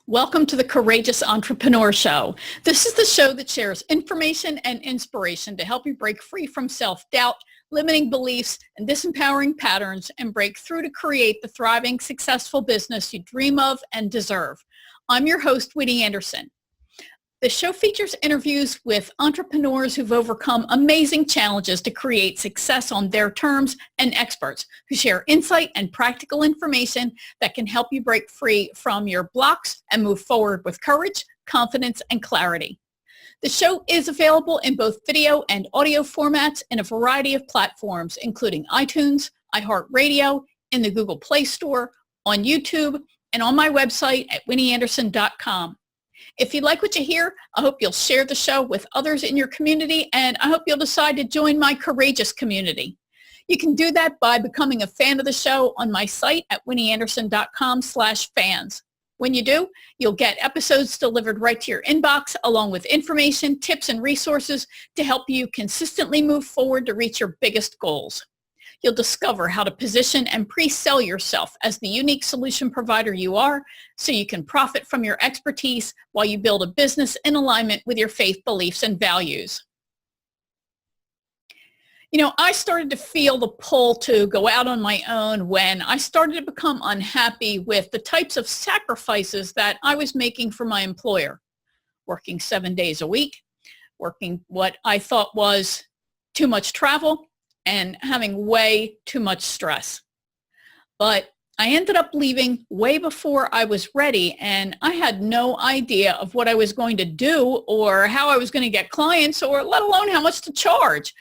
Welcome to the Courageous Entrepreneur Show. This is the show that shares information and inspiration to help you break free from self-doubt, limiting beliefs, and disempowering patterns and break through to create the thriving, successful business you dream of and deserve. I'm your host, Winnie Anderson. The show features interviews with entrepreneurs who've overcome amazing challenges to create success on their terms and experts who share insight and practical information that can help you break free from your blocks and move forward with courage, confidence, and clarity. The show is available in both video and audio formats in a variety of platforms, including iTunes, iHeartRadio, in the Google Play Store, on YouTube, and on my website at winnieanderson.com. If you like what you hear, I hope you'll share the show with others in your community, and I hope you'll decide to join my courageous community. You can do that by becoming a fan of the show on my site at winnieanderson.com/fans. When you do, you'll get episodes delivered right to your inbox, along with information, tips, and resources to help you consistently move forward to reach your biggest goals. You'll discover how to position and pre-sell yourself as the unique solution provider you are, so you can profit from your expertise while you build a business in alignment with your faith, beliefs, and values. You know, I started to feel the pull to go out on my own when I started to become unhappy with the types of sacrifices that I was making for my employer. Working 7 days a week, working what I thought was too much travel, and having way too much stress. But I ended up leaving way before I was ready, and I had no idea of what I was going to do or how I was going to get clients, or let alone how much to charge.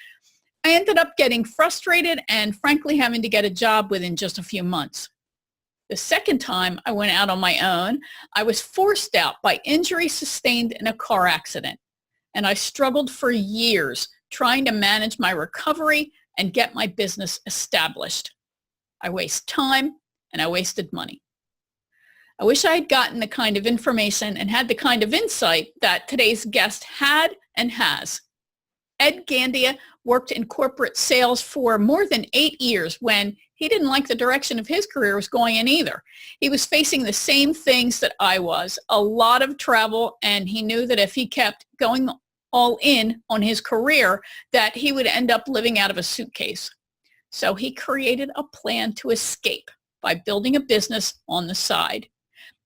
I ended up getting frustrated and frankly having to get a job within just a few months. The second time I went out on my own, I was forced out by injury sustained in a car accident, and I struggled for years trying to manage my recovery and get my business established. I wasted time and I wasted money. I wish I had gotten the kind of information and had the kind of insight that today's guest had and has. Ed Gandia worked in corporate sales for more than 8 years when he didn't like the direction of his career was going in either. He was facing the same things that I was, a lot of travel, and he knew that if he kept going all in on his career, that he would end up living out of a suitcase. So he created a plan to escape by building a business on the side.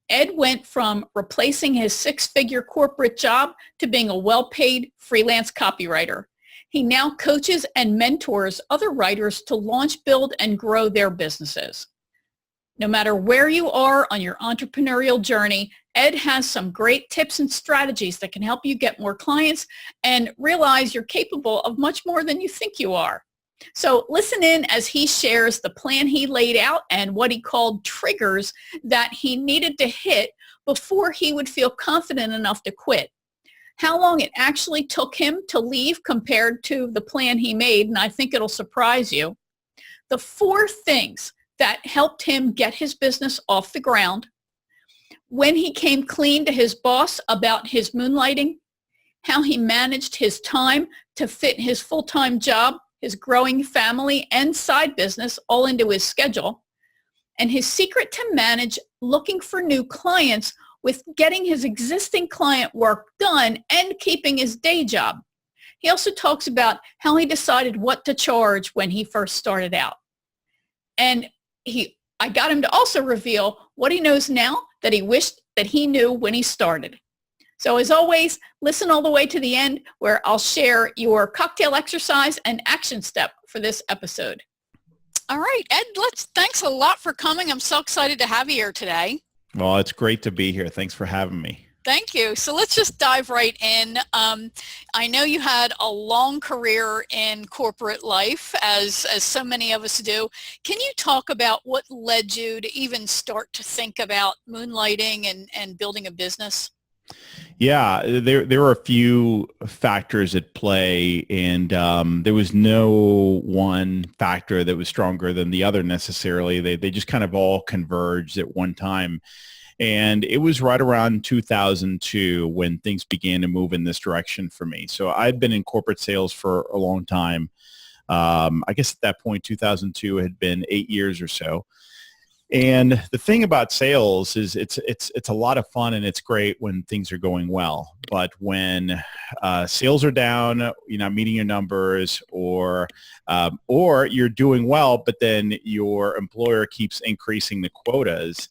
Ed went from replacing his 6-figure corporate job to being a well-paid freelance copywriter. He now coaches and mentors other writers to launch, build, and grow their businesses. No matter where you are on your entrepreneurial journey, Ed has some great tips and strategies that can help you get more clients and realize you're capable of much more than you think you are. So listen in as he shares the plan he laid out and what he called triggers that he needed to hit before he would feel confident enough to quit. How long it actually took him to leave compared to the plan he made, and I think it'll surprise you. The 4 things that helped him get his business off the ground, when he came clean to his boss about his moonlighting, how he managed his time to fit his full-time job, his growing family, and side business all into his schedule, and his secret to manage looking for new clients with getting his existing client work done and keeping his day job. He also talks about how he decided what to charge when he first started out. And I got him to also reveal what he knows now that he wished that he knew when he started. So as always, listen all the way to the end, where I'll share your cocktail exercise and action step for this episode. All right, Ed, thanks a lot for coming. I'm so excited to have you here today. Well, it's great to be here. Thanks for having me. Thank you. So let's just dive right in. I know you had a long career in corporate life, as so many of us do. Can you talk about what led you to even start to think about moonlighting and building a business? Yeah, there were a few factors at play, and there was no one factor that was stronger than the other necessarily. They just kind of all converged at one time. And it was right around 2002 when things began to move in this direction for me. So I'd been in corporate sales for a long time. I guess at that point, 2002 had been 8 years or so. And the thing about sales is it's a lot of fun and it's great when things are going well. But when sales are down, you're not meeting your numbers, or you're doing well, but then your employer keeps increasing the quotas,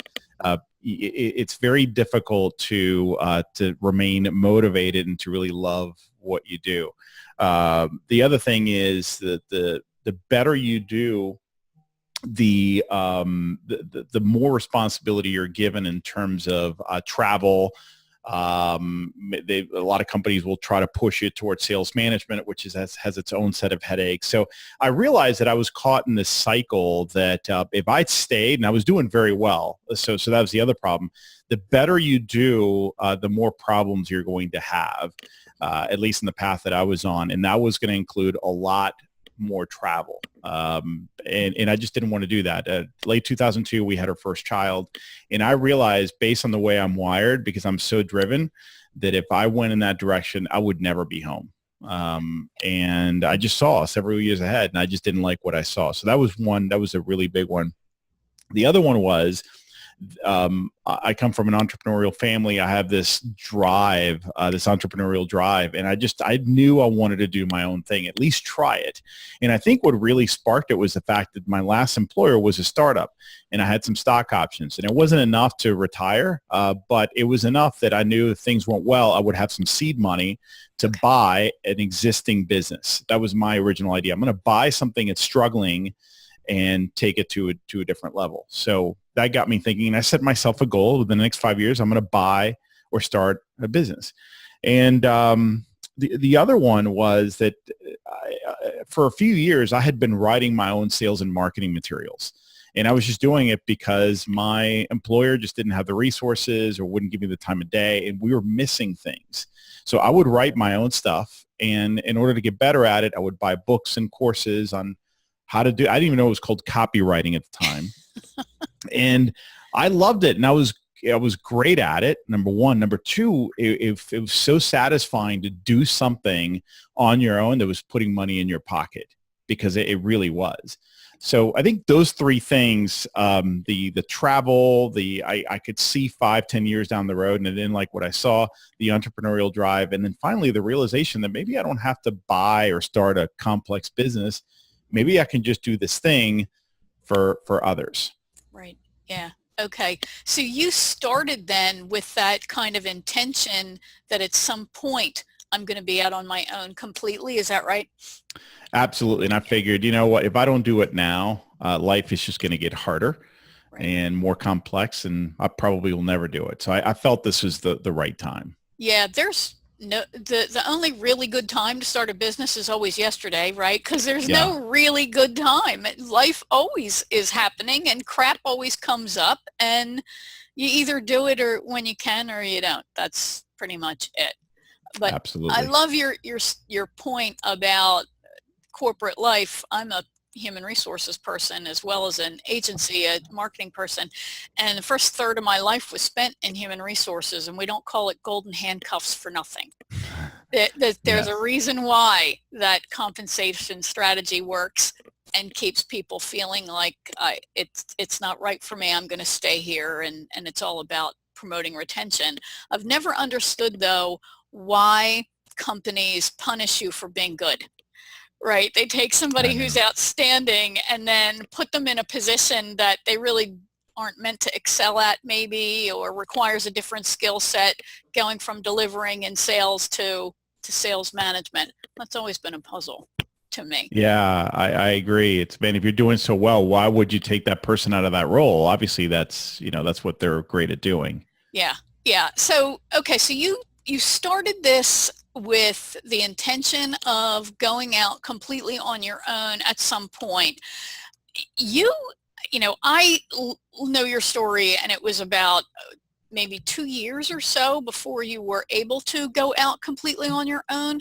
it's very difficult to remain motivated and to really love what you do. The other thing is that the better you do, the more responsibility you're given in terms of travel. A lot of companies will try to push it towards sales management, which has its own set of headaches. So I realized that I was caught in this cycle that if I'd stayed, and I was doing very well, so that was the other problem. The better you do, the more problems you're going to have, at least in the path that I was on, and that was going to include a lot more travel. And I just didn't want to do that. Late 2002, we had our first child. And I realized, based on the way I'm wired, because I'm so driven, that if I went in that direction, I would never be home. And I just saw several years ahead, and I just didn't like what I saw. So that was one. That was a really big one. The other one was, I come from an entrepreneurial family. I have this drive, this entrepreneurial drive, and I knew I wanted to do my own thing, at least try it. And I think what really sparked it was the fact that my last employer was a startup, and I had some stock options, and it wasn't enough to retire, but it was enough that I knew if things went well, I would have some seed money to buy an existing business. That was my original idea. I'm going to buy something that's struggling and take it to a different level. So that got me thinking, and I set myself a goal: within the next 5 years, I'm going to buy or start a business. And the other one was that for a few years, I had been writing my own sales and marketing materials. And I was just doing it because my employer just didn't have the resources or wouldn't give me the time of day, and we were missing things. So I would write my own stuff, and in order to get better at it, I would buy books and courses on how to do. I didn't even know it was called copywriting at the time. And I loved it, and I was great at it, number one. Number two, it was so satisfying to do something on your own that was putting money in your pocket, because it really was. So I think those three things, the travel, I could see 5-10 years down the road, and I didn't like what I saw, the entrepreneurial drive, and then finally the realization that maybe I don't have to buy or start a complex business. Maybe I can just do this thing for others. Right. Yeah. Okay. So you started then with that kind of intention that at some point I'm going to be out on my own completely. Is that right? Absolutely. And I figured, you know what, if I don't do it now, life is just going to get harder and more complex, and I probably will never do it. So I felt this was the right time. Yeah. There's no, the only really good time to start a business is always yesterday, right? Because there's no really good time. Life always is happening, and crap always comes up, and you either do it or when you can, or you don't. That's pretty much it. But absolutely, I love your point about corporate life. I'm a human resources person as well as an agency, a marketing person. And the first third of my life was spent in human resources, and we don't call it golden handcuffs for nothing. There's a reason why that compensation strategy works and keeps people feeling like it's not right for me. I'm going to stay here. And it's all about promoting retention. I've never understood, though, why companies punish you for being good. Right. They take somebody who's outstanding and then put them in a position that they really aren't meant to excel at, maybe, or requires a different skill set, going from delivering in sales to sales management. That's always been a puzzle to me. Yeah, I agree. It's, man, if you're doing so well, why would you take that person out of that role? Obviously, that's what they're great at doing. Yeah. Yeah. So, okay. So you started this with the intention of going out completely on your own at some point. I know your story, and it was about maybe 2 years or so before you were able to go out completely on your own.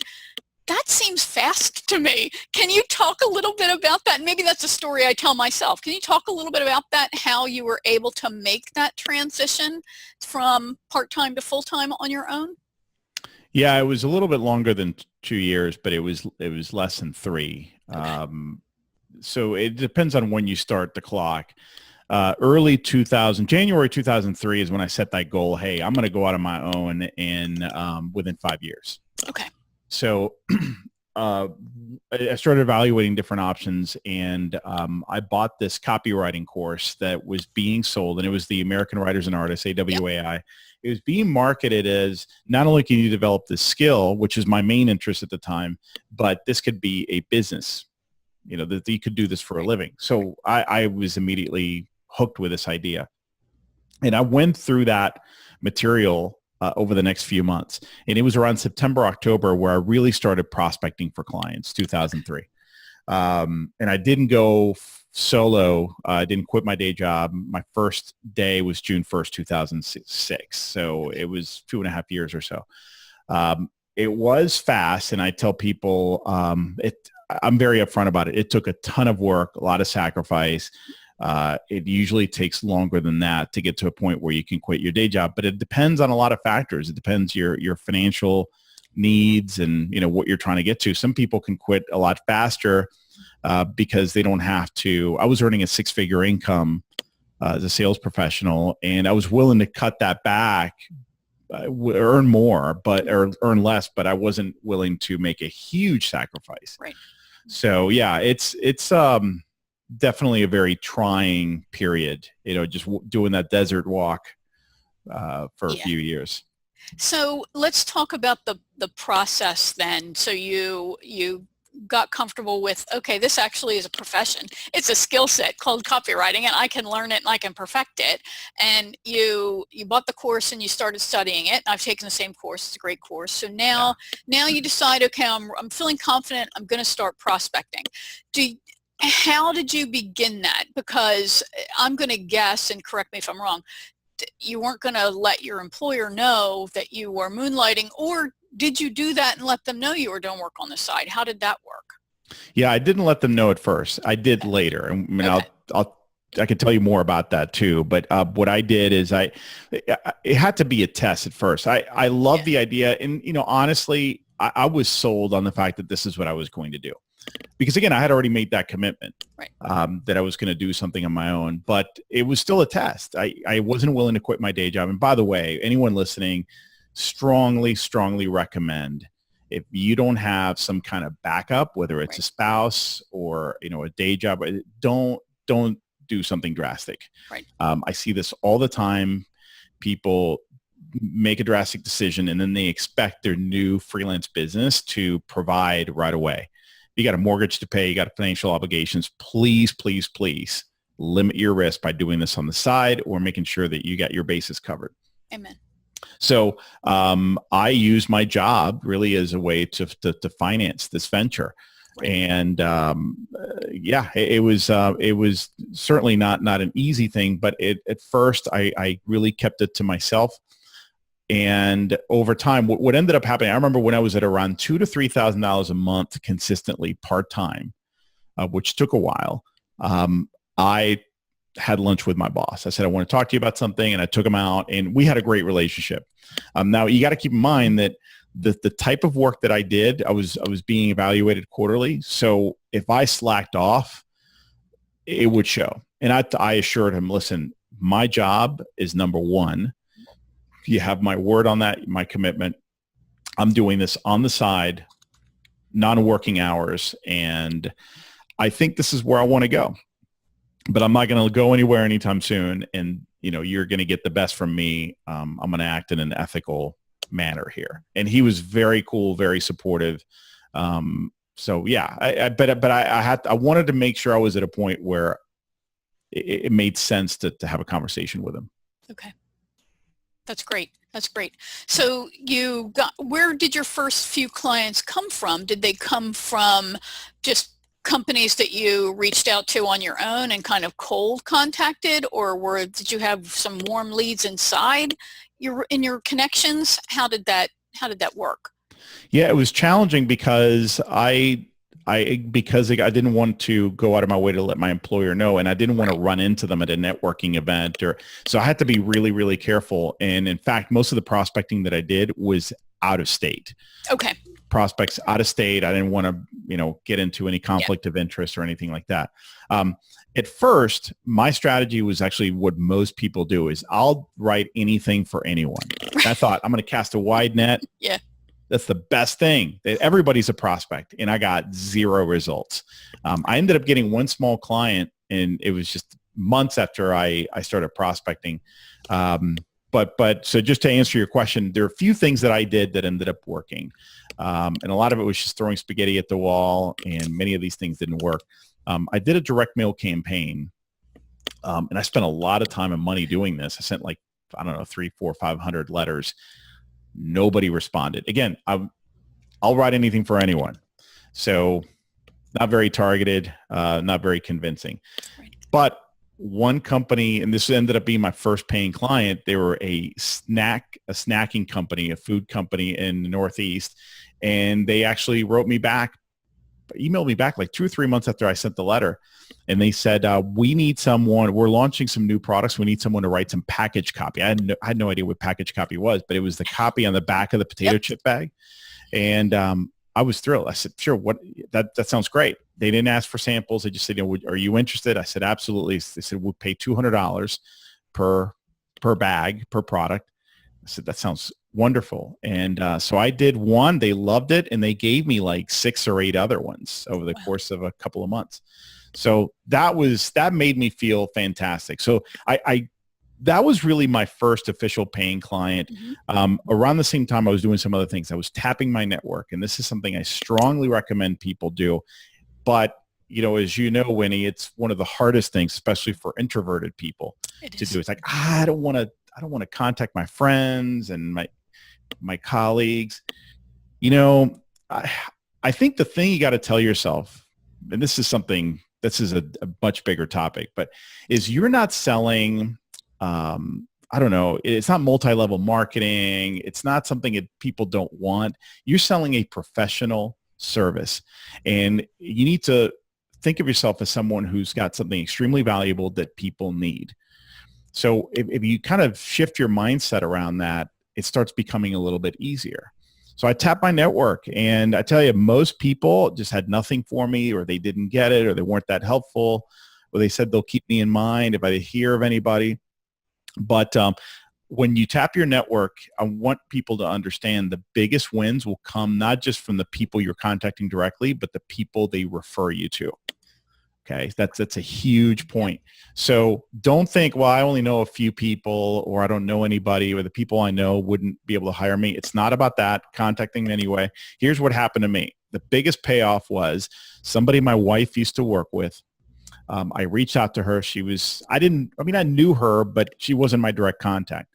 That seems fast to me. Can you talk a little bit about that? Maybe that's a story I tell myself. Can you talk a little bit about that, how you were able to make that transition from part-time to full-time on your own? Yeah, it was a little bit longer than 2 years, but it was less than 3. Okay. So it depends on when you start the clock. early 2000, January 2003 is when I set that goal. Hey, I'm going to go out on my own in within 5 years. Okay. So I started evaluating different options, and I bought this copywriting course that was being sold, and it was the American Writers and Artists, AWAI. Yep. It was being marketed as not only can you develop this skill, which is my main interest at the time, but this could be a business, that you could do this for a living. So I was immediately hooked with this idea. And I went through that material over the next few months. And it was around September, October, where I really started prospecting for clients, 2003. And I didn't go solo. I didn't quit my day job. My first day was June 1st, 2006. So it was 2.5 years or so. It was fast. And I tell people, I'm very upfront about it. It took a ton of work, a lot of sacrifice. It usually takes longer than that to get to a point where you can quit your day job, but it depends on a lot of factors. It depends your financial needs and what you're trying to get to. Some people can quit a lot faster because they don't have to. I was earning a 6-figure income as a sales professional, and I was willing to cut that back, earn more, or earn less, but I wasn't willing to make a huge sacrifice. Right. So yeah, it's definitely a very trying period, just doing that desert walk for a few years. So let's talk about the process then. So you got comfortable with, okay, this actually is a profession. It's a skill set called copywriting, and I can learn it and I can perfect it. And you bought the course and you started studying it. I've taken the same course. It's a great course. So now you decide, okay, I'm feeling confident. I'm going to start prospecting. How did you begin that? Because I'm going to guess, and correct me if I'm wrong, you weren't going to let your employer know that you were moonlighting, or did you do that and let them know you were doing work on the side? How did that work? Yeah, I didn't let them know at first. I did later. I mean, I can tell you more about that too. But what I did is it had to be a test at first. I love the idea. And, honestly, I was sold on the fact that this is what I was going to do. Because again, I had already made that commitment, right, that I was going to do something on my own, but it was still a test. I wasn't willing to quit my day job. And by the way, anyone listening, strongly recommend, if you don't have some kind of backup, whether it's a spouse or, a day job, don't do something drastic. Right. I see this all the time. People make a drastic decision and then they expect their new freelance business to provide right away. You got a mortgage to pay, you got financial obligations. Please, please, please limit your risk by doing this on the side or making sure that you got your bases covered. Amen. So I use my job really as a way to finance this venture. Right. And it was certainly not an easy thing, but at first I really kept it to myself. And over time, what ended up happening, I remember when I was at around $2,000 to $3,000 a month consistently part-time, which took a while, I had lunch with my boss. I said, I want to talk to you about something. And I took him out and we had a great relationship. Now, you got to keep in mind that the type of work that I did, I was being evaluated quarterly. So if I slacked off, it would show. And I assured him, listen, my job is number one. You have my word on that, my commitment. I'm doing this on the side, non-working hours, and I think this is where I want to go. But I'm not going to go anywhere anytime soon, and you're going to get the best from me. I'm going to act in an ethical manner here. And he was very cool, very supportive. So yeah, I wanted to make sure I was at a point where it made sense to have a conversation with him. Okay. That's great. That's great. So where did your first few clients come from? Did they come from just companies that you reached out to on your own and kind of cold contacted, or did you have some warm leads in your connections? How did that work? Yeah, it was challenging because I didn't want to go out of my way to let my employer know, and I didn't want to run into them at a networking event, so I had to be really, really careful. And in fact, most of the prospecting that I did was out of state. Okay. Prospects out of state. I didn't want get into any conflict of interest or anything like that. At first, my strategy was actually what most people do is I'll write anything for anyone. And I thought I'm going to cast a wide net. Yeah. That's the best thing. Everybody's a prospect, and I got 0 results. I ended up getting one small client, and it was just months after I started prospecting. But so just to answer your question, there are a few things that I did that ended up working. And a lot of it was just throwing spaghetti at the wall, and many of these things didn't work. I did a direct mail campaign, and I spent a lot of time and money doing this. I sent 300, 400, 500 letters. Nobody responded. Again, I'll write anything for anyone. So not very targeted, not very convincing. Right. But one company, and this ended up being my first paying client, they were a snacking company, a food company in the Northeast. And they actually emailed me back like 2 or 3 months after I sent the letter. And they said, we need someone, we're launching some new products. We need someone to write some package copy. I had no idea what package copy was, but it was the copy on the back of the potato chip bag. And I was thrilled. I said, sure, that sounds great. They didn't ask for samples. They just said, are you interested? I said, absolutely. They said, we'll pay $200 per bag, per product. I said, that sounds wonderful. And so I did one. They loved it, and they gave me like 6 or 8 other ones over the course of a couple of months. So that made me feel fantastic. So that was really my first official paying client. Around the same time, I was doing some other things. I was tapping my network, and this is something I strongly recommend people do. But as you know, Winnie, it's one of the hardest things, especially for introverted people to do. It's like, I don't want to contact my friends and my colleagues. I think the thing you got to tell yourself, and this is a much bigger topic, but is you're not selling, I don't know, it's not multi-level marketing. It's not something that people don't want. You're selling a professional service, and you need to think of yourself as someone who's got something extremely valuable that people need. So if you kind of shift your mindset around that, it starts becoming a little bit easier. So I tapped my network, and I tell you, most people just had nothing for me, or they didn't get it, or they weren't that helpful, or they said they'll keep me in mind if I hear of anybody. But when you tap your network, I want people to understand the biggest wins will come not just from the people you're contacting directly, but the people they refer you to. Okay, that's a huge point. So don't think, well, I only know a few people, or I don't know anybody, or the people I know wouldn't be able to hire me. It's not about that. Contact them anyway. Here's what happened to me. The biggest payoff was somebody my wife used to work with. I reached out to her. I knew her, but she wasn't my direct contact.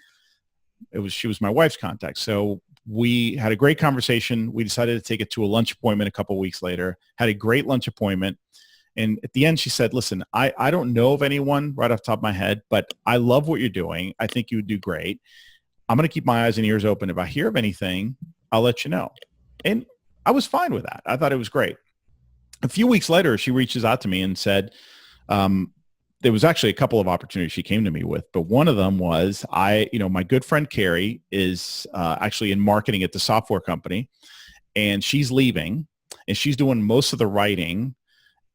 She was my wife's contact. So we had a great conversation. We decided to take it to a lunch appointment a couple of weeks later, had a great lunch appointment. And at the end, she said, listen, I don't know of anyone right off the top of my head, but I love what you're doing. I think you would do great. I'm going to keep my eyes and ears open. If I hear of anything, I'll let you know. And I was fine with that. I thought it was great. A few weeks later, she reaches out to me and said, there was actually a couple of opportunities she came to me with, but one of them was my good friend Carrie is actually in marketing at the software company, and she's leaving, and she's doing most of the writing,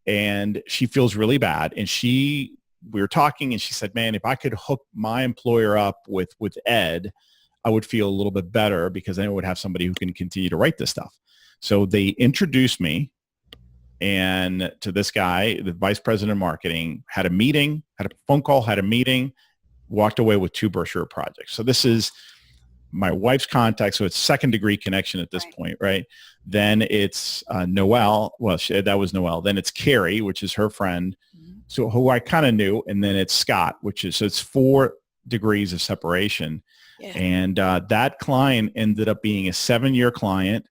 and she feels really bad. And we were talking, and she said, man, if I could hook my employer up with Ed, I would feel a little bit better, because then I would have somebody who can continue to write this stuff. So they introduced me and to this guy, the vice president of marketing, had a phone call, had a meeting, walked away with 2 brochure projects. So this is my wife's contact. So it's second degree connection at this point, right? Then it's Noelle. Well, that was Noelle. Then it's Carrie, which is her friend, so who I kind of knew. And then it's Scott, so it's 4 degrees of separation. Yeah. And that client ended up being a 7-year client,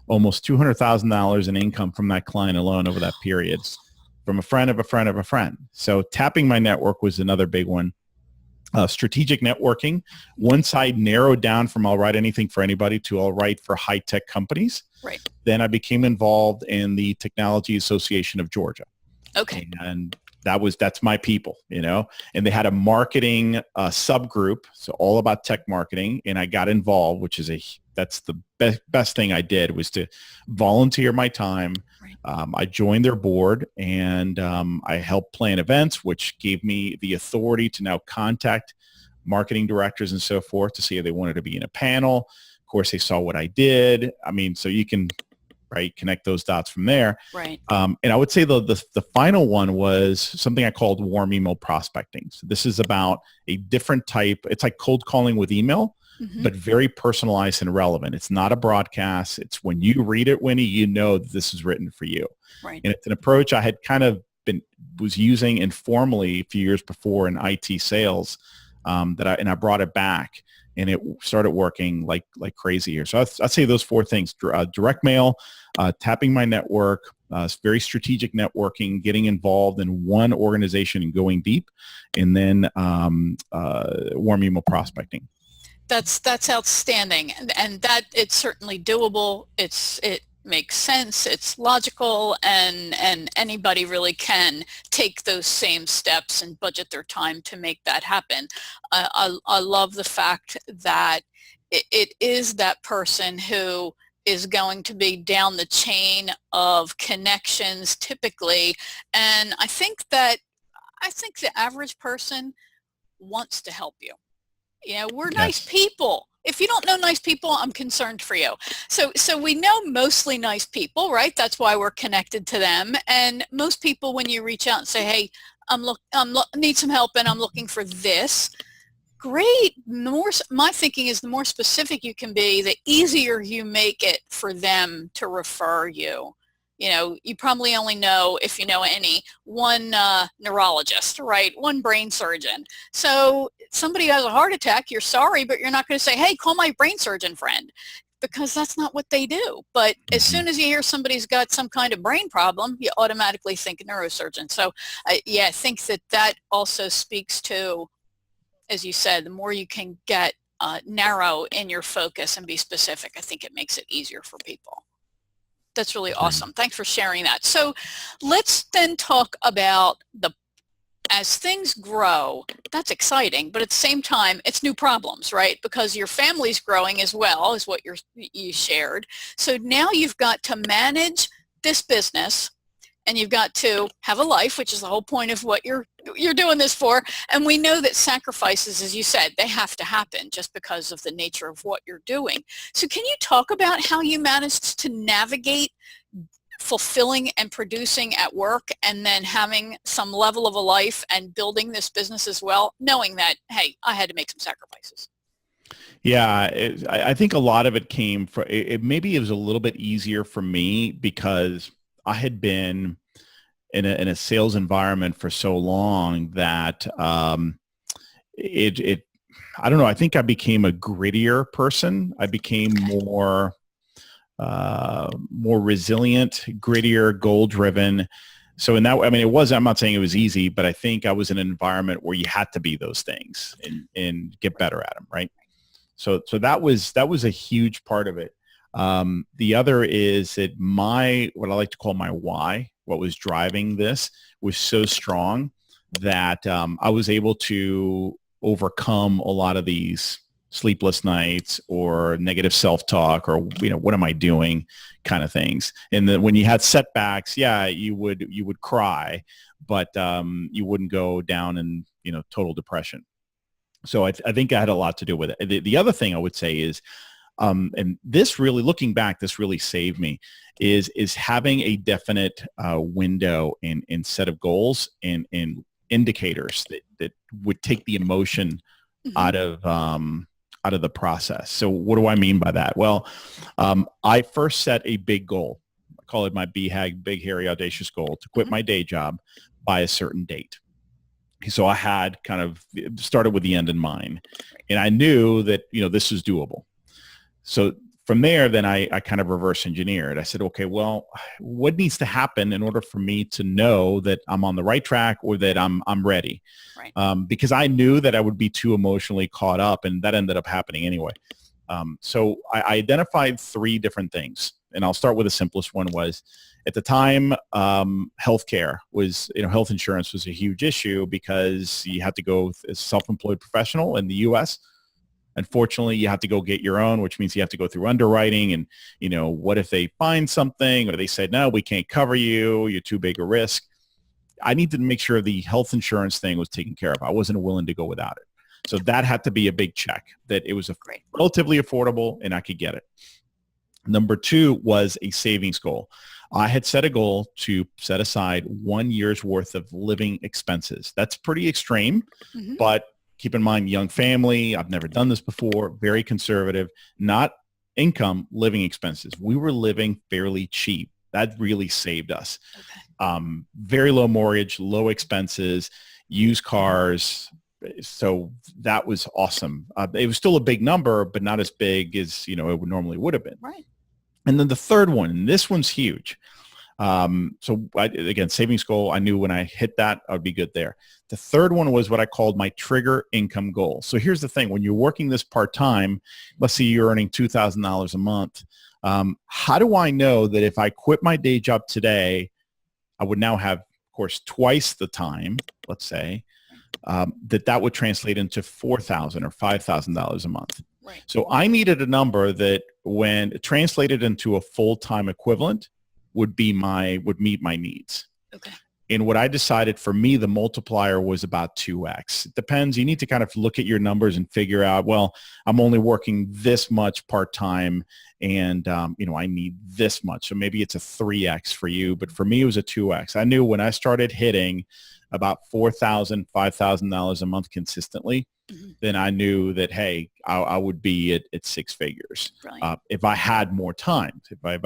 almost $200,000 in income from that client alone over that period, from a friend of a friend of a friend. So tapping my network was another big one. Strategic networking. Once I narrowed down from I'll write anything for anybody to I'll write for high-tech companies. Right. Then I became involved in the Technology Association of Georgia. Okay. And that's my people, and they had a marketing subgroup, so all about tech marketing, and I got involved, that's the best thing I did, was to volunteer my time. Right. I joined their board, and I helped plan events, which gave me the authority to now contact marketing directors and so forth to see if they wanted to be in a panel. Of course, they saw what I did. I mean, so you can connect those dots from there. Right. And I would say the final one was something I called warm email prospecting. So this is about a different type. It's like cold calling with email, but very personalized and relevant. It's not a broadcast. It's when you read it, Winnie, you know that this is written for you. Right. And it's an approach I had kind of was using informally a few years before in IT sales, I brought it back, and it started working like crazy here. So I'd say those four things: direct mail, tapping my network, very strategic networking, getting involved in one organization and going deep, and then warm email prospecting. That's outstanding, and that it's certainly doable. It makes sense. It's logical, and anybody really can take those same steps and budget their time to make that happen. I love the fact that it is that person who is going to be down the chain of connections typically, and I think the average person wants to help you. We're nice people. If you don't know nice people, I'm concerned for you. So we know mostly nice people, right? That's why we're connected to them. And most people, when you reach out and say, hey, need some help and I'm looking for this, great. My thinking is the more specific you can be, the easier you make it for them to refer you. You probably only know, if you know any, one neurologist, right? One brain surgeon. So somebody has a heart attack, you're sorry, but you're not going to say, hey, call my brain surgeon friend, because that's not what they do. But as soon as you hear somebody's got some kind of brain problem, you automatically think neurosurgeon. So I think that also speaks to, as you said, the more you can get narrow in your focus and be specific, I think it makes it easier for people. That's really awesome. Thanks for sharing that. So let's then talk about as things grow, that's exciting, but at the same time, it's new problems, right? Because your family's growing as well, is what you shared. So now you've got to manage this business, and you've got to have a life, which is the whole point of what you're doing this for. And we know that sacrifices, as you said, they have to happen just because of the nature of what you're doing. So can you talk about how you managed to navigate fulfilling and producing at work, and then having some level of a life and building this business as well, knowing that, hey, I had to make some sacrifices? Yeah, I think a lot of it came from, maybe it was a little bit easier for me because I had been in a sales environment for so long that I don't know, I think I became a grittier person. I became more resilient, grittier, goal-driven. So in that way, I mean, I'm not saying it was easy, but I think I was in an environment where you had to be those things and get better at them, right? So that was a huge part of it. The other is that what I like to call my why, what was driving this, was so strong that I was able to overcome a lot of these sleepless nights or negative self-talk, or what am I doing kind of things. And then when you had setbacks, you would cry, but you wouldn't go down in total depression. So I think I had a lot to do with it. The other thing I would say is, and this really, looking back, this really saved me, is having a definite window and set of goals and indicators that would take the emotion out of the process. So what do I mean by that? Well, I first set a big goal. I call it my BHAG, big, hairy, audacious goal, to quit my day job by a certain date. So I had kind of started with the end in mind, and I knew that, this was doable. So from there, then I kind of reverse engineered. I said, okay, well, what needs to happen in order for me to know that I'm on the right track, or that I'm ready? Right. Because I knew that I would be too emotionally caught up, and that ended up happening anyway. So I identified 3 different things. And I'll start with the simplest one. Was at the time, healthcare was, health insurance was a huge issue because you had to go as a self-employed professional in the U.S. Unfortunately, you have to go get your own, which means you have to go through underwriting. And, what if they find something or they said, no, we can't cover you, you're too big a risk. I needed to make sure the health insurance thing was taken care of. I wasn't willing to go without it. So that had to be a big check, that it was relatively affordable and I could get it. Number two was a savings goal. I had set a goal to set aside 1 year's worth of living expenses. That's pretty extreme, but keep in mind, young family, I've never done this before, very conservative, not income, living expenses. We were living fairly cheap. That really saved us. Very low mortgage, low expenses, used cars. So that was awesome. It was still a big number, but not as big as, it would normally would have been. Right. And then the third one, and this one's huge. Again, savings goal, I knew when I hit that, I would be good there. The third one was what I called my trigger income goal. So here's the thing. When you're working this part-time, let's say you're earning $2,000 a month. How do I know that if I quit my day job today, I would now have, of course, twice the time, let's say, that would translate into $4,000 or $5,000 a month. Right. So I needed a number that when translated into a full-time equivalent would meet my needs. Okay. And what I decided for me, the multiplier was about 2x. It depends. You need to kind of look at your numbers and figure out, well, I'm only working this much part-time and, I need this much. So maybe it's a 3x for you, but for me, it was a 2x. I knew when I started hitting about $4,000, $5,000 a month consistently, then I knew that, hey, I would be at six figures if I had more time, if I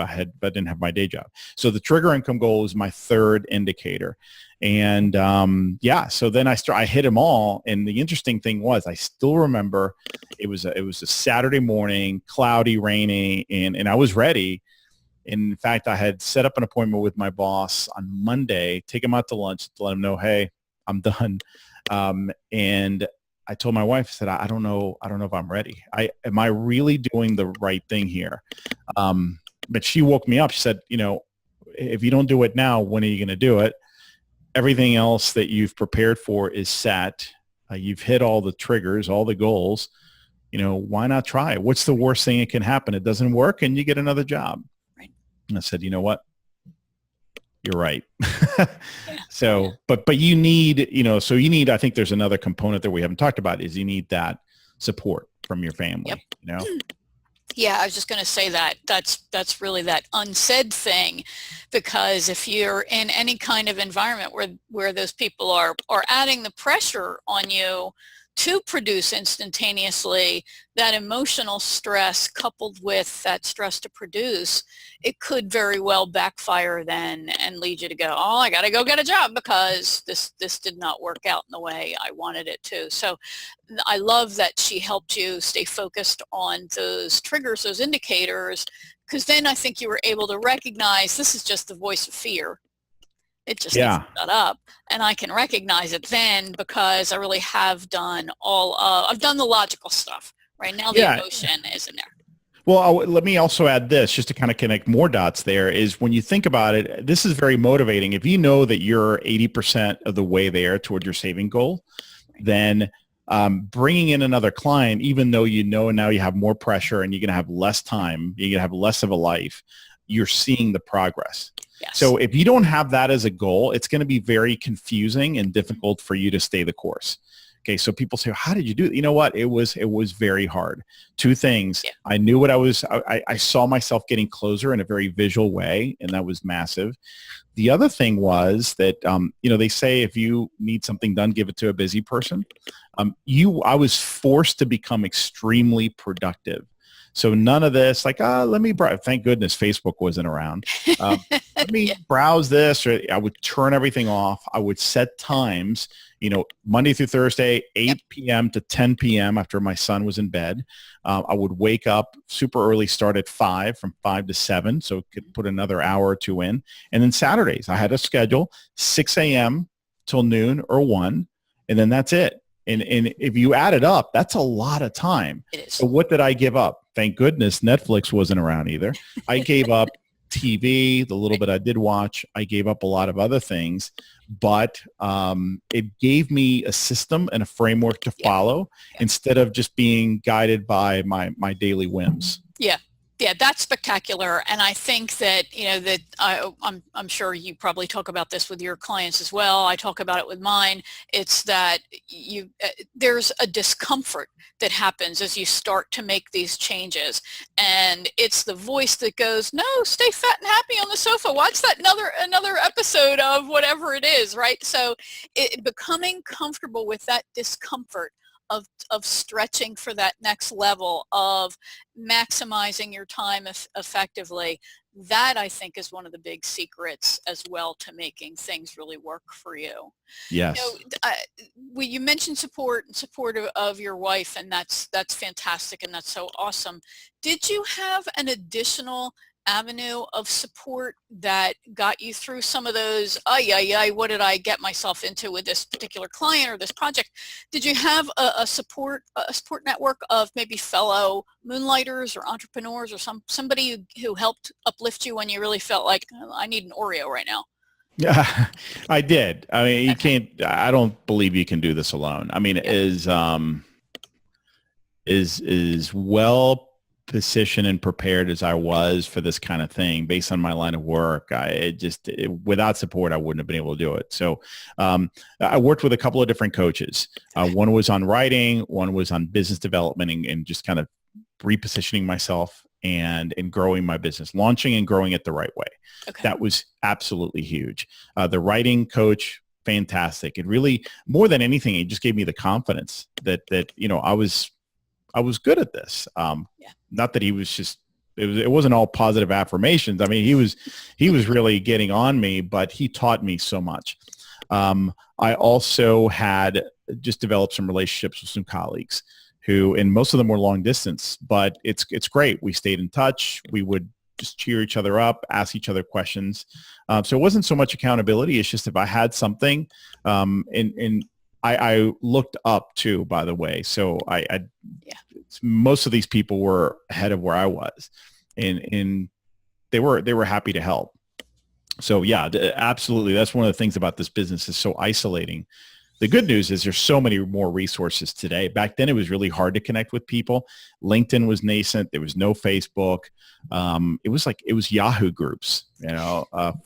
didn't have my day job. So the trigger income goal is my third indicator. And so then I hit them all. And the interesting thing was, I still remember it was a Saturday morning, cloudy, rainy, and I was ready. And in fact, I had set up an appointment with my boss on Monday, take him out to lunch to let him know, hey, I'm done. And I told my wife, I said, I don't know if I'm ready. Am I really doing the right thing here? But she woke me up. She said, if you don't do it now, when are you going to do it? Everything else that you've prepared for is set. You've hit all the triggers, all the goals. Why not try it? What's the worst thing that can happen? It doesn't work and you get another job. Right. And I said, you know what? You're right. So, but you need, I think there's another component that we haven't talked about is you need that support from your family, Yeah, I was just going to say that's really that unsaid thing, because if you're in any kind of environment where those people are adding the pressure on you to produce instantaneously, that emotional stress coupled with that stress to produce, it could very well backfire then and lead you to go, oh, I got to go get a job because this did not work out in the way I wanted it to. So I love that she helped you stay focused on those triggers, those indicators, because then I think you were able to recognize this is just the voice of fear. It just needs to shut up, and I can recognize it then because I really have done I've done the logical stuff. Right now, the emotion is in there. Well, let me also add this, just to kind of connect more dots there, is when you think about it, this is very motivating. If you know that you're 80% of the way there toward your saving goal, then bringing in another client, even though now you have more pressure and you're going to have less time, you're going to have less of a life, you're seeing the progress. Yes. So if you don't have that as a goal, it's going to be very confusing and difficult for you to stay the course. Okay, so people say, how did you do it? You know what? It was very hard. Two things. Yeah. I knew what I saw myself getting closer in a very visual way, and that was massive. The other thing was that, they say if you need something done, give it to a busy person. I was forced to become extremely productive. So none of this, like, let me browse. Thank goodness Facebook wasn't around. Let me browse this. Or I would turn everything off. I would set times, Monday through Thursday, 8 p.m. to 10 p.m. after my son was in bed. I would wake up super early, start at 5, from 5 to 7. So could put another hour or two in. And then Saturdays, I had a schedule, 6 a.m. till noon or 1. And then that's it. And if you add it up, that's a lot of time. It is. So what did I give up? Thank goodness Netflix wasn't around either. I gave up TV, the little bit I did watch. I gave up a lot of other things, but it gave me a system and a framework to follow instead of just being guided by my daily whims. Yeah. Yeah, that's spectacular. And I think that, that I'm sure you probably talk about this with your clients as well. I talk about it with mine. It's that there's a discomfort that happens as you start to make these changes. And it's the voice that goes, no, stay fat and happy on the sofa. Watch that another episode of whatever it is, right? So becoming comfortable with that discomfort of stretching for that next level of maximizing your time effectively, that I think is one of the big secrets as well to making things really work for you. Yes. You mentioned support of your wife, and that's fantastic, and that's so awesome. Did you have an additional avenue of support that got you through some of those, what did I get myself into with this particular client or this project? Did you have a support network of maybe fellow moonlighters or entrepreneurs or somebody who helped uplift you when you really felt like, oh, I need an Oreo right now? Yeah, I did. I mean, I don't believe you can do this alone. I mean, is well positioned and prepared as I was for this kind of thing based on my line of work. Without support, I wouldn't have been able to do it. So I worked with a couple of different coaches. One was on writing, one was on business development and just kind of repositioning myself and growing my business, launching and growing it the right way. Okay. That was absolutely huge. The writing coach, fantastic. It really, more than anything, it just gave me the confidence that I was good at this. Not that he was just, it wasn't all positive affirmations. I mean, he was really getting on me, but he taught me so much. I also had just developed some relationships with some colleagues who, and most of them were long distance, but it's great. We stayed in touch. We would just cheer each other up, ask each other questions. So it wasn't so much accountability. It's just if I had something, and I looked up too, by the way. So most of these people were ahead of where I was, and they were happy to help. So yeah, absolutely. That's one of the things about this business is so isolating. The good news is there's so many more resources today. Back then, it was really hard to connect with people. LinkedIn was nascent. There was no Facebook. It was Yahoo groups,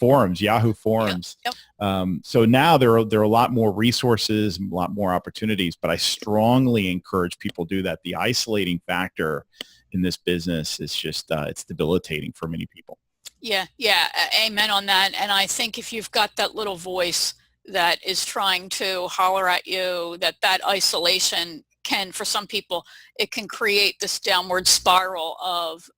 forums, Yahoo forums. Yep. So now there are a lot more resources, a lot more opportunities, but I strongly encourage people to do that. The isolating factor in this business is just, it's debilitating for many people. Yeah. Amen on that. And I think if you've got that little voice that is trying to holler at you, that isolation can, for some people, it can create this downward spiral of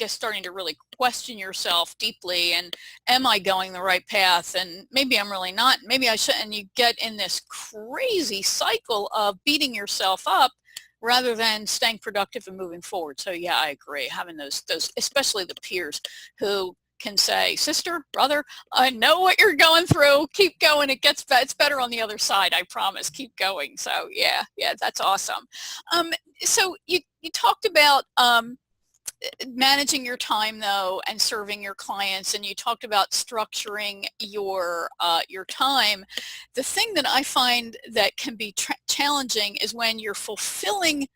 starting to really question yourself deeply, and am I going the right path, and maybe I'm really not, maybe I shouldn't, and you get in this crazy cycle of beating yourself up rather than staying productive and moving forward. So yeah, I agree, having those especially the peers who can say, sister, brother, I know what you're going through. Keep going. It's better on the other side. I promise. Keep going. So yeah, that's awesome. So you talked about managing your time though and serving your clients, and you talked about structuring your time. The thing that I find that can be challenging is when you're fulfilling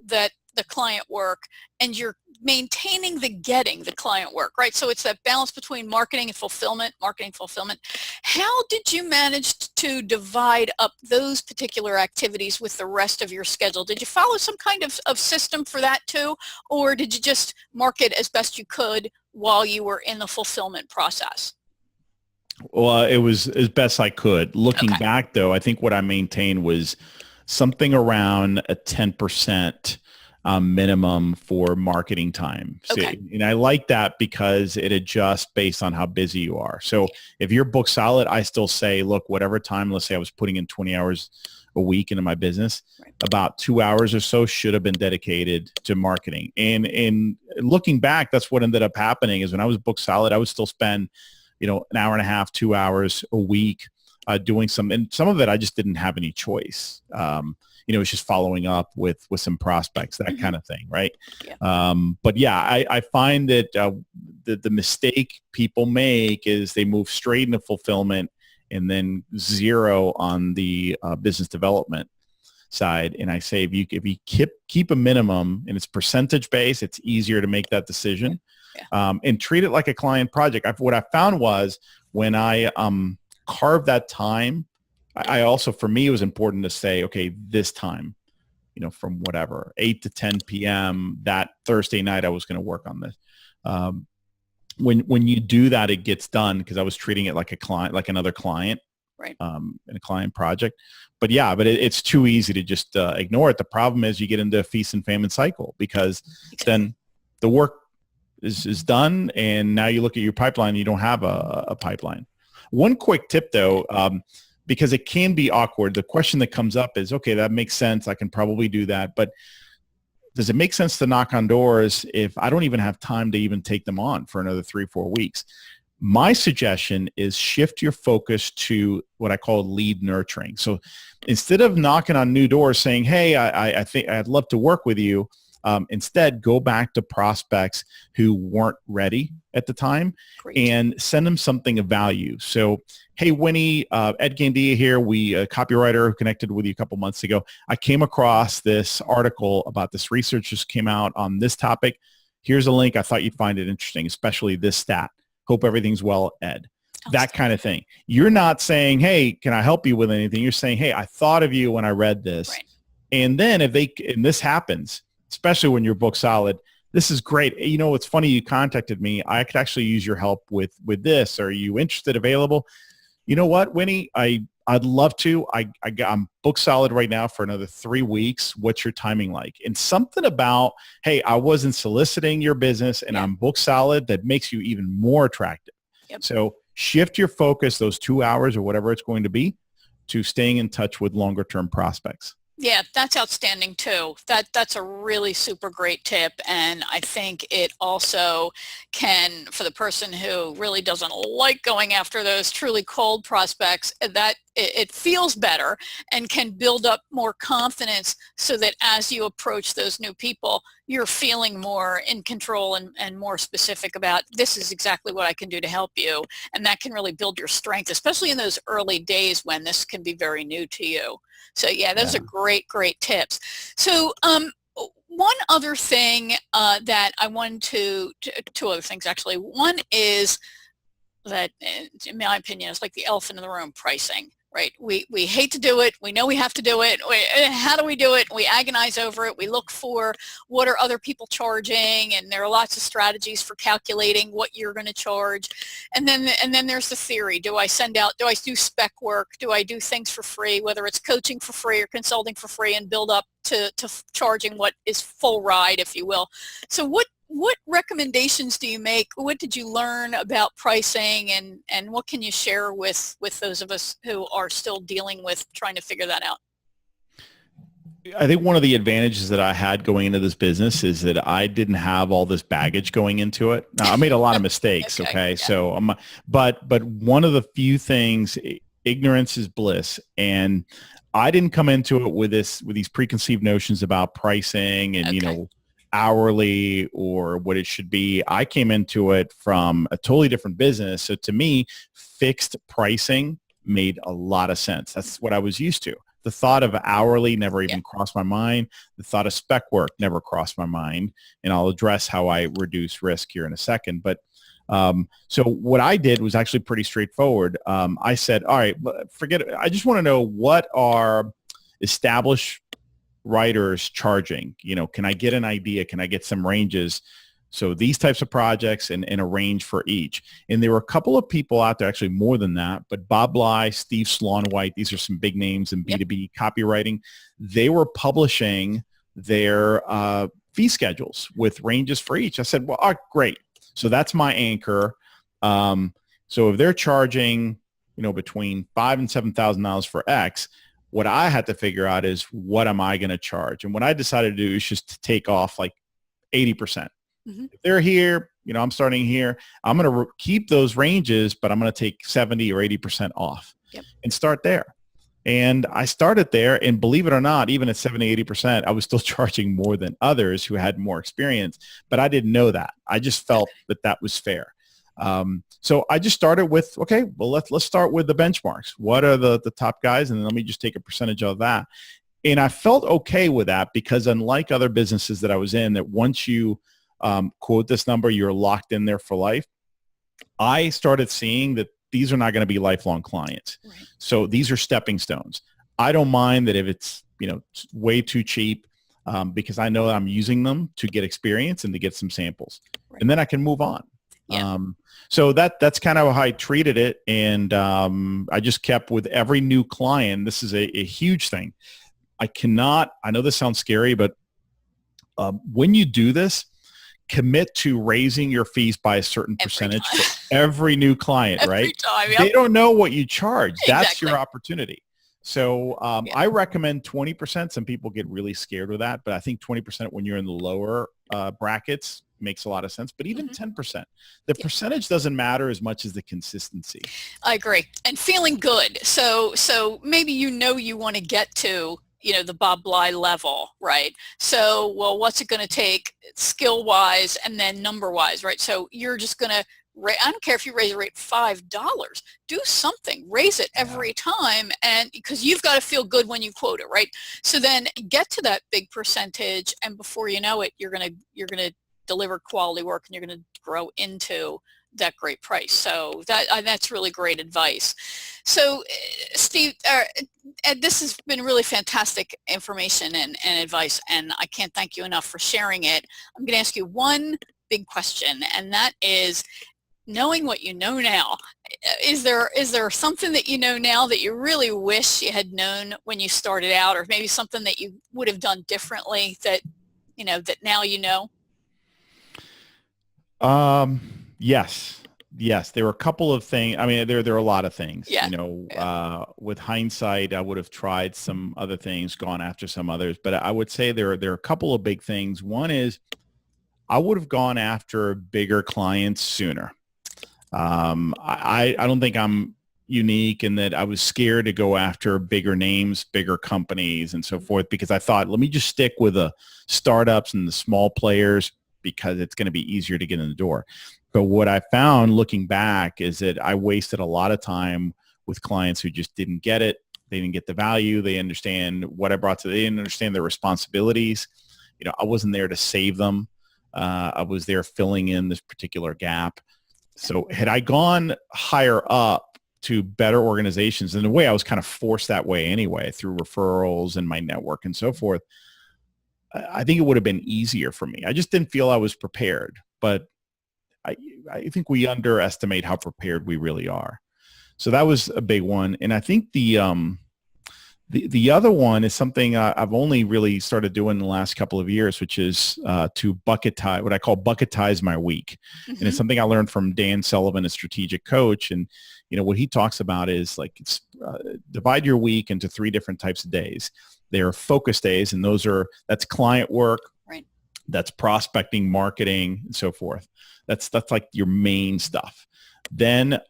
the client work and you're maintaining the client work, right? So it's that balance between marketing fulfillment. How did you manage to divide up those particular activities with the rest of your schedule? Did you follow some kind of system for that too? Or did you just market as best you could while you were in the fulfillment process? Well, it was as best I could. Looking back though, I think what I maintained was something around a 10% minimum for marketing time. So, and I like that because it adjusts based on how busy you are. So if you're booked solid, I still say, look, whatever time, let's say I was putting in 20 hours a week into my business, about 2 hours or so should have been dedicated to marketing. And looking back, that's what ended up happening is when I was booked solid, I would still spend, an hour and a half, 2 hours a week doing and some of it I just didn't have any choice. it's just following up with some prospects, that kind of thing, right? Yeah. But yeah, I find that the mistake people make is they move straight into fulfillment and then zero on the business development side. And I say, if you keep a minimum and it's percentage based, it's easier to make that decision. Yeah. And treat it like a client project. What I found was when I carved that time, I also, for me, it was important to say, okay, this time, from whatever, 8 to 10 p.m. that Thursday night, I was going to work on this. When you do that, it gets done, because I was treating it like a client, like another client, Right. in a client project. But yeah, it's too easy to just ignore it. The problem is you get into a feast and famine cycle, because then the work is done, and now you look at your pipeline, you don't have a pipeline. One quick tip though, because it can be awkward. The question that comes up is, okay, that makes sense. I can probably do that, but does it make sense to knock on doors if I don't even have time to even take them on for another 3-4 weeks? My suggestion is shift your focus to what I call lead nurturing. So instead of knocking on new doors saying, hey, I think I'd love to work with you, instead go back to prospects who weren't ready at the time. Great. And send them something of value. So, hey, Winnie, Ed Gandia here. We a copywriter who connected with you a couple months ago. I came across this article about this research just came out on this topic. Here's a link. I thought you'd find it interesting, especially this stat. Hope everything's well, Ed. That kind of thing. You're not saying, hey, can I help you with anything? You're saying, hey, I thought of you when I read this. Right. And then and this happens, especially when you're book solid, this is great. It's funny you contacted me. I could actually use your help with this. Are you interested, available? You know what, Winnie? I'd love to. I'm book solid right now for another 3 weeks. What's your timing like? And something about, hey, I wasn't soliciting your business and I'm book solid, that makes you even more attractive. Yep. So shift your focus, those 2 hours or whatever it's going to be, to staying in touch with longer term prospects. Yeah, that's outstanding too. That's a really super great tip. And I think it also can, for the person who really doesn't like going after those truly cold prospects, that it feels better and can build up more confidence, so that as you approach those new people, you're feeling more in control and more specific about, this is exactly what I can do to help you. And that can really build your strength, especially in those early days when this can be very new to you. So yeah, those are great tips. So one other thing that I wanted two other things actually. One is that, in my opinion, is like the elephant in the room: pricing. Right? We hate to do it. We know we have to do it. How do we do it? We agonize over it. We look for what are other people charging, and there are lots of strategies for calculating what you're going to charge. And then there's the theory. Do I do spec work? Do I do things for free, whether it's coaching for free or consulting for free, and build up to charging what is full ride, if you will? So what recommendations do you make? What did you learn about pricing, and what can you share with those of us who are still dealing with trying to figure that out? I think one of the advantages that I had going into this business is that I didn't have all this baggage going into it. Now, I made a lot of mistakes. okay. Yeah. So, but one of the few things, ignorance is bliss. And I didn't come into it with these preconceived notions about pricing and, hourly or what it should be. I came into it from a totally different business. So to me, fixed pricing made a lot of sense. That's what I was used to. The thought of hourly never even crossed my mind. The thought of spec work never crossed my mind. And I'll address how I reduce risk here in a second. But so what I did was actually pretty straightforward. I said, all right, forget it. I just want to know, what are established writers charging? Can I get an idea? Can I get some ranges? So these types of projects and a range for each. And there were a couple of people out there, actually more than that, but Bob Bly, Steve Sloan-White, these are some big names in B2B copywriting. They were publishing their fee schedules with ranges for each. I said, well, great. So that's my anchor. So if they're charging, between $5,000 and $7,000 for X, what I had to figure out is, what am I going to charge? And what I decided to do is just to take off like 80%. Mm-hmm. If they're here, I'm starting here, I'm going to keep those ranges, but I'm going to take 70 or 80% off and start there. And I started there, and believe it or not, even at 70, 80%, I was still charging more than others who had more experience, but I didn't know that. I just felt that that was fair. So I just started with, okay, well, let's start with the benchmarks. What are the top guys? And then let me just take a percentage of that. And I felt okay with that because unlike other businesses that I was in, that once you quote this number, you're locked in there for life. I started seeing that these are not going to be lifelong clients. Right. So these are stepping stones. I don't mind that if it's, way too cheap, because I know I'm using them to get experience and to get some samples. Right. And then I can move on. Yeah. So that's kind of how I treated it. And I just kept with every new client. This is a huge thing. I know this sounds scary, but when you do this, commit to raising your fees by a certain percentage for every new client, right? Time, yep. They don't know what you charge. That's exactly. Your opportunity. So I recommend 20%. Some people get really scared with that, but I think 20% when you're in the lower brackets makes a lot of sense. But even 10%, the percentage doesn't matter as much as the consistency. I agree. And feeling good. So maybe you want to get to the Bob Bly level, right? So, well, what's it going to take skill-wise and then number-wise, right? So you're just going to, I don't care if you raise the rate $5, do something, raise it every time, and because you've got to feel good when you quote it, right? So then get to that big percentage, and before you know it, you're going to deliver quality work, and you're going to grow into that great price. So that's really great advice. So Steve, Ed, this has been really fantastic information and advice, and I can't thank you enough for sharing it. I'm going to ask you one big question, and that is, knowing what you know now, is there something that you know now that you really wish you had known when you started out, or maybe something that you would have done differently that that now you know? Yes. There were a couple of things. I mean, there are a lot of things, with hindsight, I would have tried some other things, gone after some others, but I would say there are a couple of big things. One is I would have gone after bigger clients sooner. I don't think I'm unique in that I was scared to go after bigger names, bigger companies and so forth, because I thought, let me just stick with the startups and the small players because it's going to be easier to get in the door. But what I found looking back is that I wasted a lot of time with clients who just didn't get it. They didn't get the value. They understand what I brought to them. They didn't understand their responsibilities. I wasn't there to save them. I was there filling in this particular gap. So had I gone higher up to better organizations, in a way I was kind of forced that way anyway through referrals and my network and so forth, I think it would have been easier for me. I just didn't feel I was prepared, but I think we underestimate how prepared we really are. So that was a big one. And I think the other one is something I've only really started doing in the last couple of years, which is to bucketize, what I call bucketize my week. Mm-hmm. And it's something I learned from Dan Sullivan, a strategic coach. And, what he talks about is divide your week into 3 different types of days. There are focus days, and that's client work. Right. That's prospecting, marketing, and so forth. That's like your main stuff. Then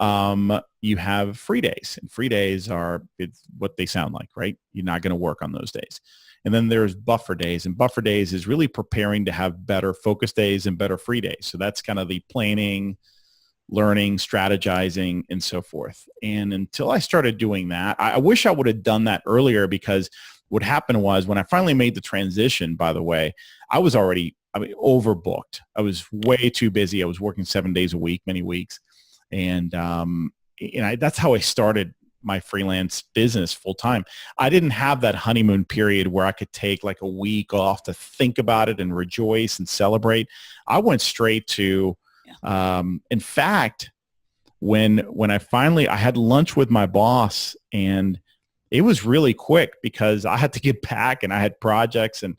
you have free days, and free days it's what they sound like, right? You're not going to work on those days. And then there's buffer days, and buffer days is really preparing to have better focus days and better free days. So that's kind of the planning, learning, strategizing, and so forth. And until I started doing that, I wish I would have done that earlier, because what happened was when I finally made the transition, by the way, I was already overbooked. I was way too busy. I was working 7 days a week, many weeks. And that's how I started my freelance business full time. I didn't have that honeymoon period where I could take like a week off to think about it and rejoice and celebrate. I went straight to, in fact, when I had lunch with my boss, and it was really quick because I had to get back and I had projects and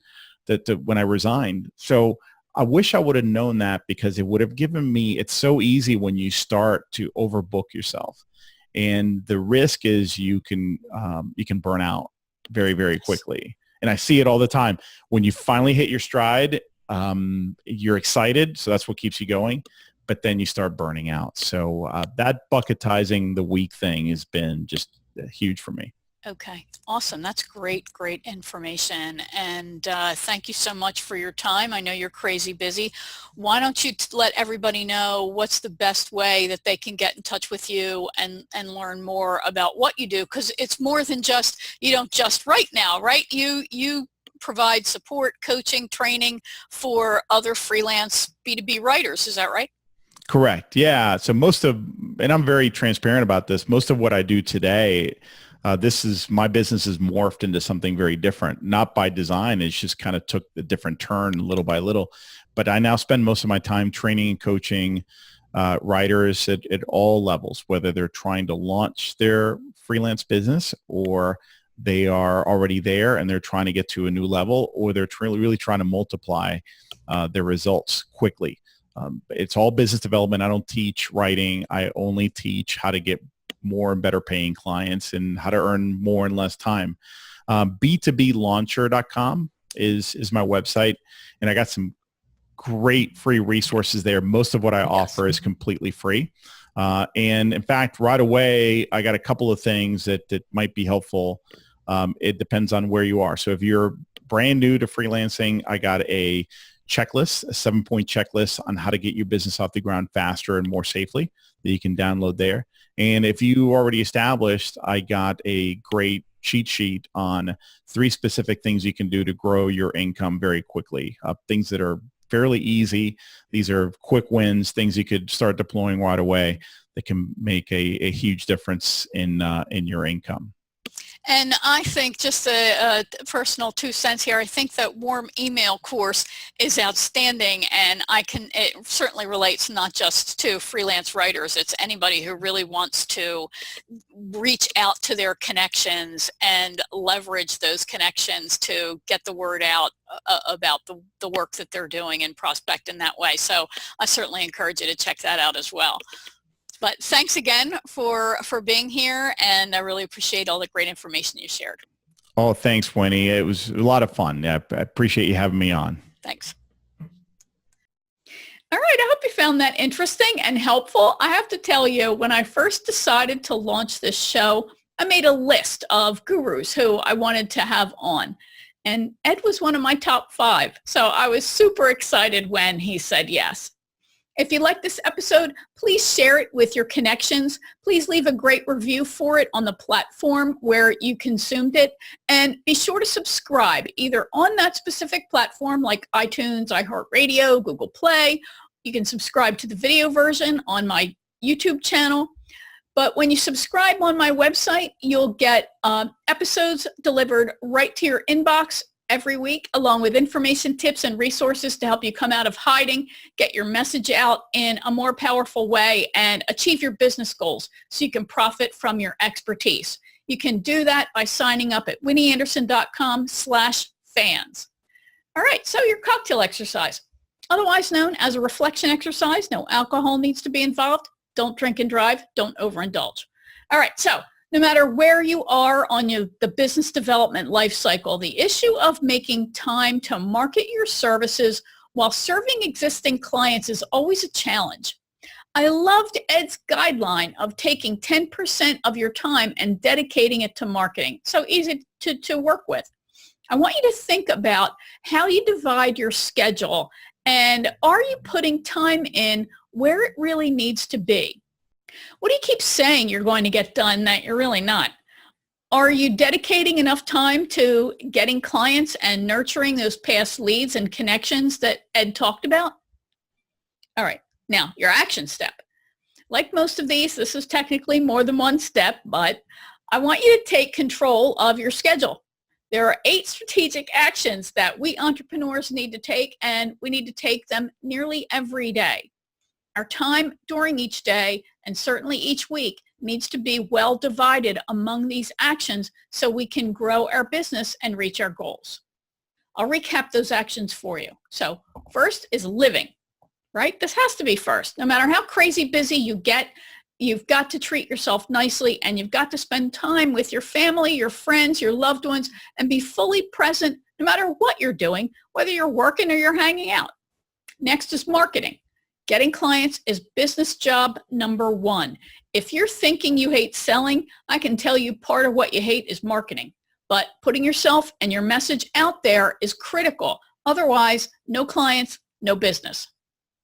when I resigned. So I wish I would have known that, because it would have given me, it's so easy when you start to overbook yourself. And the risk is you can burn out very, very quickly. And I see it all the time. When you finally hit your stride, you're excited. So that's what keeps you going. But then you start burning out. So that bucketizing the week thing has been just huge for me. Okay, awesome. That's great information. And thank you so much for your time. I know you're crazy busy. Why don't you let everybody know what's the best way that they can get in touch with you and learn more about what you do? Because it's more than just, you don't just write now, right? You provide support, coaching, training for other freelance B2B writers. Is that right? Correct. Yeah. So and I'm very transparent about this, most of what I do today, my business has morphed into something very different, not by design. It's just kind of took a different turn little by little. But I now spend most of my time training and coaching writers at all levels, whether they're trying to launch their freelance business or they are already there and they're trying to get to a new level, or they're really trying to multiply their results quickly. It's all business development. I don't teach writing. I only teach how to get more and better paying clients and how to earn more in less time. B2Blauncher.com is my website. And I got some great free resources there. Most of what I offer is completely free. And in fact, right away, I got a couple of things that might be helpful. It depends on where you are. So if you're brand new to freelancing, I got a checklist, a 7-point checklist on how to get your business off the ground faster and more safely that you can download there. And if you already established, I got a great cheat sheet on 3 specific things you can do to grow your income very quickly. Things that are fairly easy. These are quick wins, things you could start deploying right away that can make a huge difference in your income. And I think, just a personal 2 cents here, I think that warm email course is outstanding, and it certainly relates not just to freelance writers. It's anybody who really wants to reach out to their connections and leverage those connections to get the word out about the work that they're doing and prospect in that way. So I certainly encourage you to check that out as well. But thanks again for being here, and I really appreciate all the great information you shared. Oh, thanks, Winnie. It was a lot of fun. I appreciate you having me on. Thanks. All right, I hope you found that interesting and helpful. I have to tell you, when I first decided to launch this show, I made a list of gurus who I wanted to have on. And Ed was one of my top 5. So I was super excited when he said yes. If you like this episode, please share it with your connections. Please leave a great review for it on the platform where you consumed it. And be sure to subscribe either on that specific platform like iTunes, iHeartRadio, Google Play. You can subscribe to the video version on my YouTube channel. But when you subscribe on my website, you'll get episodes delivered right to your inbox every week, along with information, tips, and resources to help you come out of hiding, get your message out in a more powerful way, and achieve your business goals so you can profit from your expertise. You can do that by signing up at winnieanderson.com/fans. All right, so your cocktail exercise, otherwise known as a reflection exercise. No alcohol needs to be involved. Don't drink and drive. Don't overindulge. All right, so no matter where you are on the business development life cycle, the issue of making time to market your services while serving existing clients is always a challenge. I loved Ed's guideline of taking 10% of your time and dedicating it to marketing. So easy to work with. I want you to think about how you divide your schedule, and are you putting time in where it really needs to be? What do you keep saying you're going to get done that you're really not? Are you dedicating enough time to getting clients and nurturing those past leads and connections that Ed talked about? All right, now your action step. Like most of these, this is technically more than one step, but I want you to take control of your schedule. There are 8 strategic actions that we entrepreneurs need to take, and we need to take them nearly every day. Our time during each day, and certainly each week, needs to be well divided among these actions so we can grow our business and reach our goals. I'll recap those actions for you. So first is living, right? This has to be first. No matter how crazy busy you get, you've got to treat yourself nicely, and you've got to spend time with your family, your friends, your loved ones, and be fully present no matter what you're doing, whether you're working or you're hanging out. Next is marketing. Getting clients is business job number one. If you're thinking you hate selling, I can tell you part of what you hate is marketing. But putting yourself and your message out there is critical. Otherwise, no clients, no business.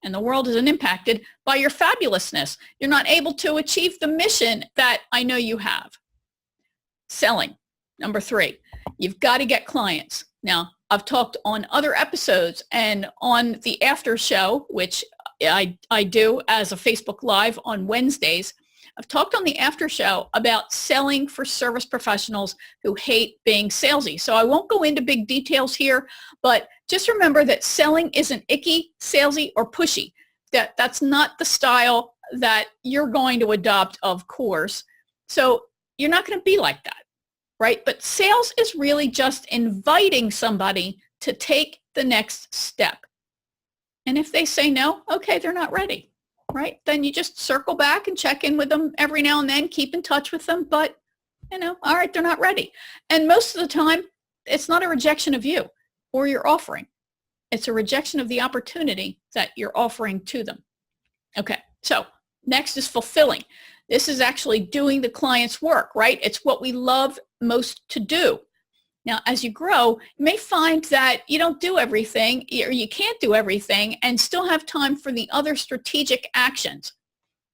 And the world isn't impacted by your fabulousness. You're not able to achieve the mission that I know you have. Selling, number three. You've got to get clients. Now, I've talked on other episodes and on the after show, which I do as a Facebook Live on Wednesdays. I've talked on the after show about selling for service professionals who hate being salesy. So I won't go into big details here, but just remember that selling isn't icky, salesy, or pushy. That's not the style that you're going to adopt, of course. So you're not going to be like that, right? But sales is really just inviting somebody to take the next step. And if they say no, okay, they're not ready. Right? Then you just circle back and check in with them every now and then, keep in touch with them, but all right, they're not ready. And most of the time, it's not a rejection of you or your offering. It's a rejection of the opportunity that you're offering to them. Okay, so next is fulfilling. This is actually doing the client's work, right? It's what we love most to do. Now, as you grow, you may find that you don't do everything or you can't do everything and still have time for the other strategic actions.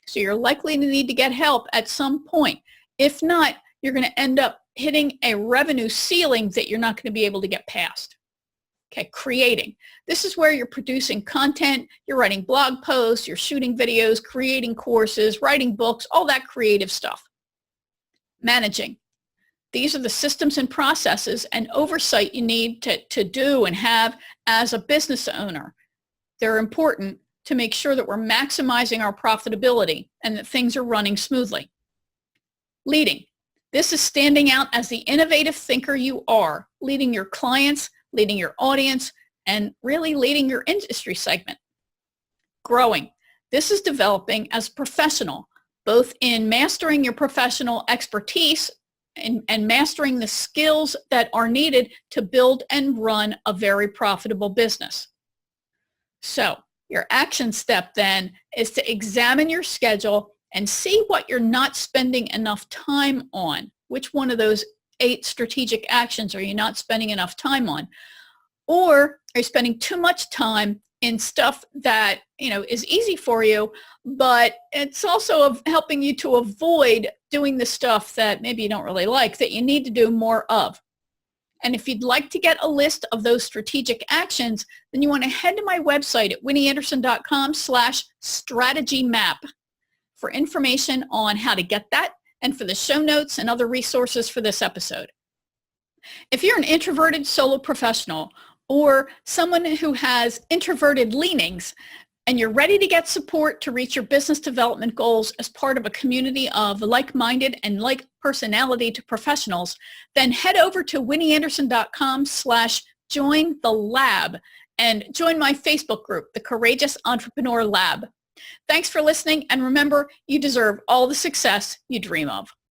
So you're likely to need to get help at some point. If not, you're going to end up hitting a revenue ceiling that you're not going to be able to get past. Okay, creating. This is where you're producing content, you're writing blog posts, you're shooting videos, creating courses, writing books, all that creative stuff. Managing. These are the systems and processes and oversight you need to do and have as a business owner. They're important to make sure that we're maximizing our profitability and that things are running smoothly. Leading. This is standing out as the innovative thinker you are, leading your clients, leading your audience, and really leading your industry segment. Growing. This is developing as a professional, both in mastering your professional expertise and mastering the skills that are needed to build and run a very profitable business. So your action step then is to examine your schedule and see what you're not spending enough time on. Which one of those 8 strategic actions are you not spending enough time on? Or are you spending too much time in stuff that is easy for you, but it's also helping you to avoid doing the stuff that maybe you don't really like, that you need to do more of. And if you'd like to get a list of those strategic actions, then you want to head to my website at winnieanderson.com/strategy map for information on how to get that and for the show notes and other resources for this episode. If you're an introverted solo professional or someone who has introverted leanings, and you're ready to get support to reach your business development goals as part of a community of like-minded and like personality to professionals, then head over to winnieanderson.com/join the lab and join my Facebook group, the Courageous Entrepreneur Lab. Thanks for listening, and remember, you deserve all the success you dream of.